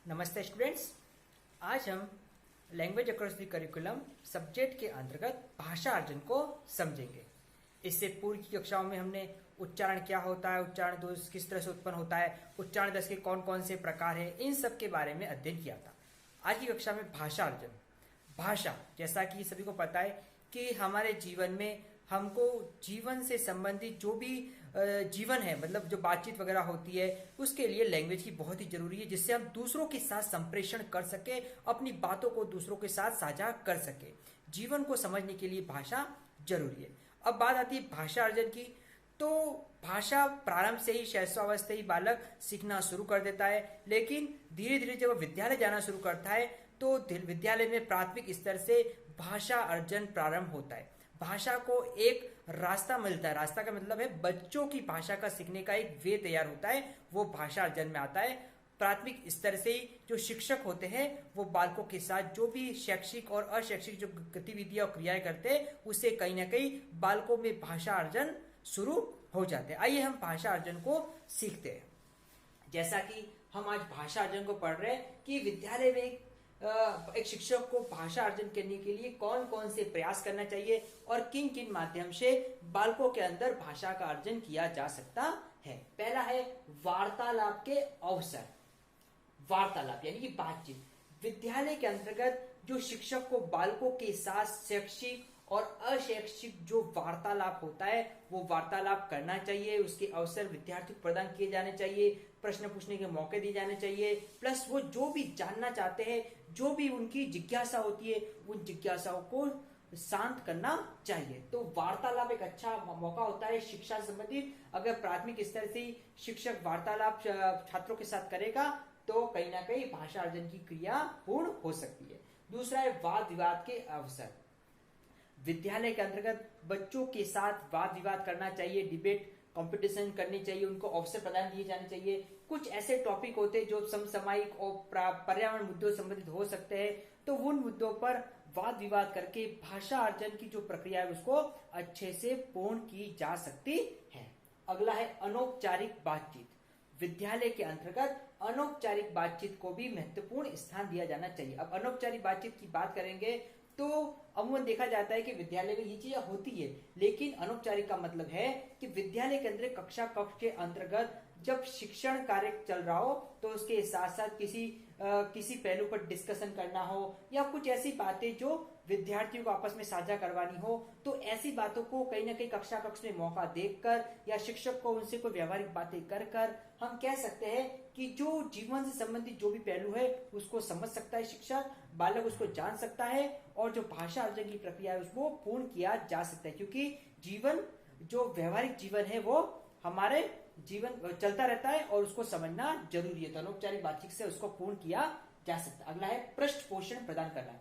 नमस्ते स्टूडेंट्स। आज हम language across the curriculum subject के अंतर्गत भाषा अर्जन को समझेंगे। इससे पूर्व की कक्षाओं में हमने उच्चारण क्या होता है, उच्चारण दोष किस तरह से उत्पन्न होता है, उच्चारण दस के कौन कौन से प्रकार है, इन सब के बारे में अध्ययन किया था। आज की कक्षा में भाषा अर्जन। भाषा, जैसा कि सभी को पता है कि हमारे जीवन में हमको जीवन से संबंधित जो भी जीवन है, मतलब जो बातचीत वगैरह होती है, उसके लिए लैंग्वेज की बहुत ही जरूरी है, जिससे हम दूसरों के साथ संप्रेषण कर सके, अपनी बातों को दूसरों के साथ साझा कर सके। जीवन को समझने के लिए भाषा जरूरी है। अब बात आती है भाषा अर्जन की। तो भाषा प्रारंभ से ही शैशवावस्था ही बालक सीखना शुरू कर देता है, लेकिन धीरे धीरे जब विद्यालय जाना शुरू करता है तो विद्यालय में प्राथमिक स्तर से भाषा अर्जन प्रारंभ होता है। भाषा को एक रास्ता मिलता है। रास्ता का मतलब है बच्चों की भाषा का सीखने का एक वे तैयार होता है, वो भाषा अर्जन में आता है। प्राथमिक स्तर से ही जो शिक्षक होते हैं वो बालकों के साथ जो भी शैक्षिक और अशैक्षिक जो गतिविधियां और क्रियाएं करते हैं, उससे कहीं ना कहीं बालकों में भाषा अर्जन शुरू हो जाते हैं। आइए हम भाषा अर्जन को सीखते हैं। जैसा कि हम आज भाषा अर्जन को पढ़ रहे हैं कि विद्यालय में एक शिक्षक को भाषा अर्जन करने के लिए कौन कौन से प्रयास करना चाहिए और किन किन माध्यम से बालकों के अंदर भाषा का अर्जन किया जा सकता है। पहला है वार्तालाप के अवसर। वार्तालाप यानी कि बातचीत। विद्यालय के अंतर्गत जो शिक्षक को बालकों के साथ शैक्षिक और अशैक्षिक जो वार्तालाप होता है वो वार्तालाप करना चाहिए। उसके अवसर विद्यार्थी को प्रदान किए जाने चाहिए, प्रश्न पूछने के मौके दिए जाने चाहिए, प्लस वो जो भी जानना चाहते हैं, जो भी उनकी जिज्ञासा होती है, उन जिज्ञासाओं को शांत करना चाहिए। तो वार्तालाप एक अच्छा मौका होता है शिक्षा संबंधित। अगर प्राथमिक स्तर से शिक्षक वार्तालाप छात्रों के साथ करेगा तो कहीं ना कहीं भाषा अर्जन की क्रिया पूर्ण हो सकती है। दूसरा है वाद विवाद के अवसर। विद्यालय के अंतर्गत बच्चों के साथ वाद विवाद करना चाहिए, डिबेट कंपटीशन करनी चाहिए, उनको अवसर प्रदान दिए जाने चाहिए। कुछ ऐसे टॉपिक होते हैं जो समसामयिक और पर्यावरण मुद्दों से संबंधित हो सकते हैं, तो उन मुद्दों पर वाद विवाद करके भाषा अर्जन की जो प्रक्रिया है उसको अच्छे से पूर्ण की जा सकती है। अगला है अनौपचारिक बातचीत। विद्यालय के अंतर्गत अनौपचारिक बातचीत को भी महत्वपूर्ण स्थान दिया जाना चाहिए। अब अनौपचारिक बातचीत की बात करेंगे तो अमूमन देखा जाता है कि विद्यालय में ये चीजें होती है, लेकिन अनौपचारिक का मतलब है कि विद्यालय के अंदर कक्षा कक्ष के अंतर्गत जब शिक्षण कार्य चल रहा हो तो उसके साथ साथ किसी पहलू पर डिस्कशन करना हो या कुछ ऐसी बातें जो विद्यार्थियों को आपस में साझा करवानी हो, तो ऐसी बातों को कहीं ना कहीं कक्षा कक्ष में मौका देखकर या शिक्षक को उनसे कोई व्यवहारिक बातें कर हम कह सकते हैं कि जो जीवन से संबंधित जो भी पहलू है उसको समझ सकता है शिक्षक, बालक उसको जान सकता है और जो भाषा अर्जन की प्रक्रिया है उसको पूर्ण किया जा सकता है। क्योंकि जीवन जो व्यवहारिक जीवन है वो हमारे जीवन चलता रहता है और उसको समझना जरूरी है, तो अनौपचारिक बातचीत से उसको पूर्ण किया जा सकता है। अगला है पृष्ठ पोषण प्रदान करना।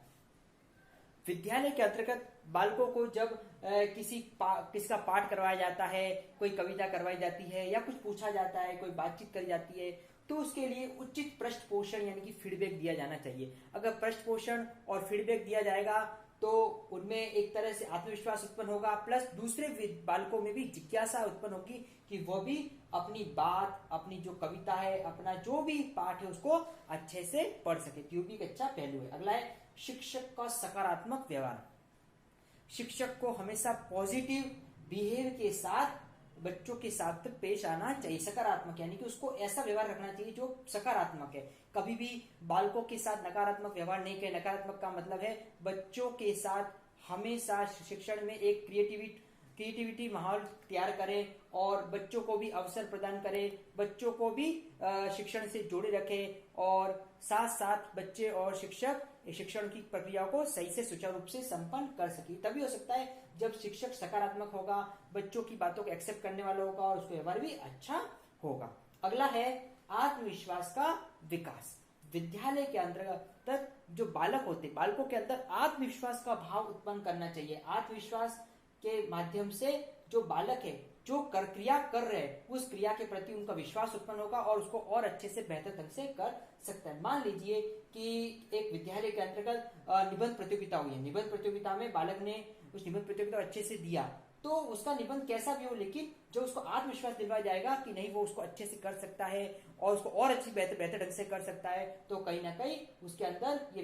विद्यालय के अंतर्गत बालकों को जब किसका पाठ करवाया जाता है, कोई कविता करवाई जाती है या कुछ पूछा जाता है, कोई बातचीत करी जाती है, तो उसके लिए उचित पृष्ठ पोषण यानी कि फीडबैक दिया जाना चाहिए। अगर पृष्ठ पोषण और फीडबैक दिया जाएगा तो उनमें एक तरह से आत्मविश्वास उत्पन्न होगा, प्लस दूसरे बालकों में भी जिज्ञासा उत्पन्न होगी कि वह भी अपनी बात, अपनी जो कविता है, अपना जो भी पाठ है उसको अच्छे से पढ़ सके। तो ये भी एक अच्छा पहलू है। अगला है शिक्षक का सकारात्मक व्यवहार। शिक्षक को हमेशा पॉजिटिव बिहेव के साथ बच्चों के साथ पेश आना चाहिए। सकारात्मक यानी कि उसको ऐसा व्यवहार रखना चाहिए जो सकारात्मक है। कभी भी बालकों के साथ नकारात्मक व्यवहार नहीं करें। नकारात्मक का मतलब है बच्चों के साथ हमेशा शिक्षण में एक क्रिएटिविटी माहौल तैयार करें और बच्चों को भी अवसर प्रदान करें, बच्चों को भी शिक्षण से जोड़े रखें और साथ साथ बच्चे और शिक्षक शिक्षण की प्रक्रिया को सही से सुचारू रूप से संपन्न कर सके। तभी हो सकता है जब शिक्षक सकारात्मक होगा, बच्चों की बातों को एक्सेप्ट करने वाला होगा और उसका व्यवहार भी अच्छा होगा। अगला है आत्मविश्वास का विकास। विद्यालय के अंतर्गत जो बालक होते, बालकों के अंदर आत्मविश्वास का भाव उत्पन्न करना चाहिए। आत्मविश्वास के माध्यम से जो बालक है जो क्रिया कर रहे हैं उस क्रिया के प्रति उनका विश्वास उत्पन्न होगा और उसको और अच्छे से बेहतर ढंग से कर सकता है। मान लीजिए कि एक विद्यालय के अंतर्गत निबंध प्रतियोगिता हुई है। निबंध प्रतियोगिता में बालक ने उस निबंध प्रतियोगिता अच्छे से दिया तो उसका निबंध कैसा भी हो, लेकिन जो उसको आत्मविश्वास दिलवाया जाएगा कि नहीं वो उसको अच्छे से कर सकता है और उसको और अच्छी बेहतर ढंग से कर सकता है, तो कहीं ना कहीं उसके अंदर ये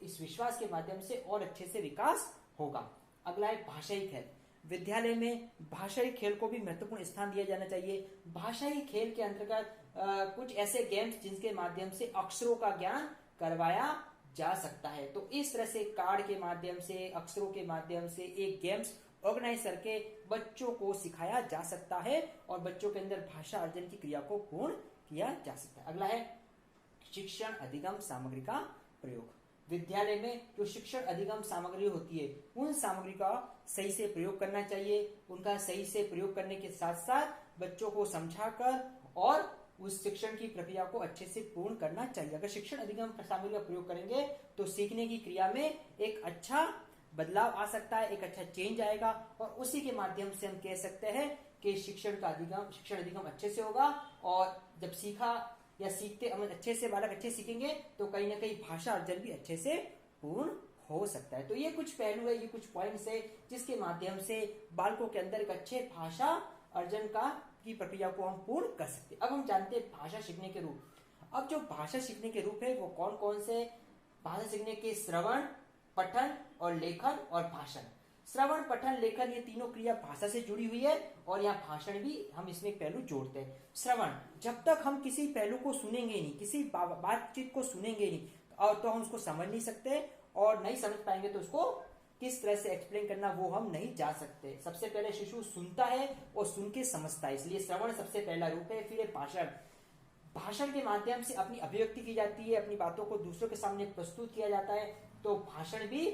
इस विश्वास के माध्यम से और अच्छे से विकास होगा। अगला है भाषाई खेल। विद्यालय में भाषाई खेल को भी महत्वपूर्ण स्थान दिया जाना चाहिए। भाषाई खेल के अंतर्गत कुछ ऐसे गेम्स जिनके माध्यम से अक्षरों का ज्ञान करवाया जा सकता है। तो इस तरह से कार्ड के माध्यम से, अक्षरों के माध्यम से एक गेम्स ऑर्गेनाइज करके बच्चों को सिखाया जा सकता है और बच्चों के अंदर भाषा अर्जन की क्रिया को पूर्ण किया जा सकता है। अगला है शिक्षण अधिगम सामग्री का प्रयोग। विद्यालय में जो शिक्षण अधिगम सामग्री होती है उन सामग्री का सही से प्रयोग करना चाहिए। उनका सही से प्रयोग करने के साथ साथ बच्चों को समझाकर और उस शिक्षण की प्रक्रिया को अच्छे से पूर्ण करना चाहिए। अगर शिक्षण अधिगम सामग्री का प्रयोग करेंगे तो सीखने की क्रिया में एक अच्छा बदलाव आ सकता है, एक अच्छा चेंज आएगा और उसी के माध्यम से हम कह सकते हैं कि शिक्षण अधिगम अच्छे से होगा। और जब सीखा या सीखते अच्छे से बालक अच्छे सीखेंगे तो कहीं ना कहीं भाषा अर्जन भी अच्छे से पूर्ण हो सकता है। तो ये कुछ पहलू है, ये कुछ पॉइंट्स है जिसके माध्यम से बालकों के अंदर एक अच्छे भाषा अर्जन की प्रक्रिया को हम पूर्ण कर सकते हैं। अब हम जानते हैं भाषा सीखने के रूप। अब जो भाषा सीखने के रूप है वो कौन कौन से? भाषा सीखने के श्रवण, पठन और लेखन और भाषण। श्रवण, पठन, लेखन ये तीनों क्रिया भाषा से जुड़ी हुई है और यहाँ भाषण भी हम इसमें एक पहलू जोड़ते हैं। श्रवण, जब तक हम किसी पहलू को सुनेंगे नहीं, किसी बातचीत को सुनेंगे नहीं और तो हम उसको समझ नहीं सकते और नहीं समझ पाएंगे तो उसको किस तरह से एक्सप्लेन करना वो हम नहीं जा सकते। सबसे पहले शिशु सुनता है और सुन के समझता है, इसलिए श्रवण सबसे पहला रूप है। फिर है भाषण। भाषण के माध्यम से अपनी अभिव्यक्ति की जाती है, अपनी बातों को दूसरों के सामने प्रस्तुत किया जाता है। तो भाषण भी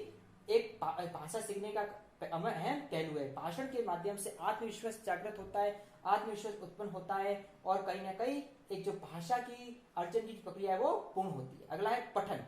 एक भाषा सीखने का अहम पहलू है। भाषण के माध्यम से आत्मविश्वास जागृत होता है, आत्मविश्वास उत्पन्न होता है और कहीं ना कहीं एक जो भाषा की अर्जन की प्रक्रिया है वो पूर्ण होती है। अगला है पठन।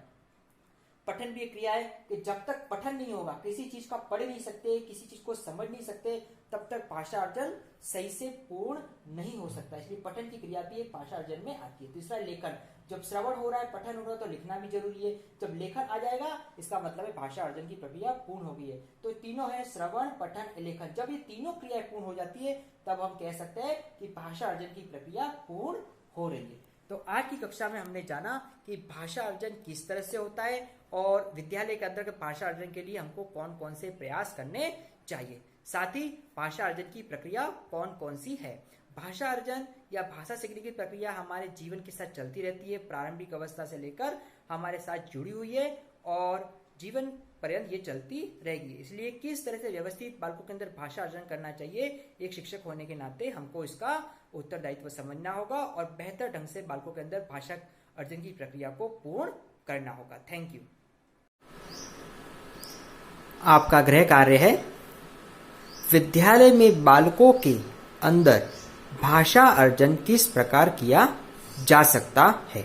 पठन भी एक क्रिया है कि जब तक पठन नहीं होगा, किसी चीज का पढ़ नहीं सकते, किसी चीज को समझ नहीं सकते, तब तक भाषा अर्जन सही से पूर्ण नहीं हो सकता। इसलिए पठन की क्रिया भी एक भाषा अर्जन में आती है। तीसरा लेखन। जब श्रवण हो रहा है, पठन हो रहा है तो लिखना भी जरूरी है। जब लेखन आ जाएगा इसका मतलब है भाषा अर्जन की प्रक्रिया पूर्ण हो गई है। तो तीनों है श्रवण, पठन, लेखन। जब ये तीनों क्रियाएं पूर्ण हो जाती है तब हम कह सकते हैं कि भाषा अर्जन की प्रक्रिया पूर्ण हो रही है। तो आज की कक्षा में हमने जाना कि भाषा अर्जन किस तरह से होता है और विद्यालय के अंदर भाषा अर्जन के लिए हमको कौन कौन से प्रयास करने चाहिए। साथ ही भाषा अर्जन की प्रक्रिया कौन कौन सी है। भाषा अर्जन या भाषा सीखने की प्रक्रिया हमारे जीवन के साथ चलती रहती है, प्रारंभिक अवस्था से लेकर हमारे साथ जुड़ी हुई है और जीवन पर्यंत ये चलती रहेगी। इसलिए किस तरह से व्यवस्थित बालकों के अंदर भाषा अर्जन करना चाहिए, एक शिक्षक होने के नाते हमको इसका उत्तरदायित्व समझना होगा और बेहतर ढंग से बालकों के अंदर भाषा अर्जन की प्रक्रिया को पूर्ण करना होगा। Thank you. आपका गृह कार्य है विद्यालय में बालकों के अंदर भाषा अर्जन किस प्रकार किया जा सकता है।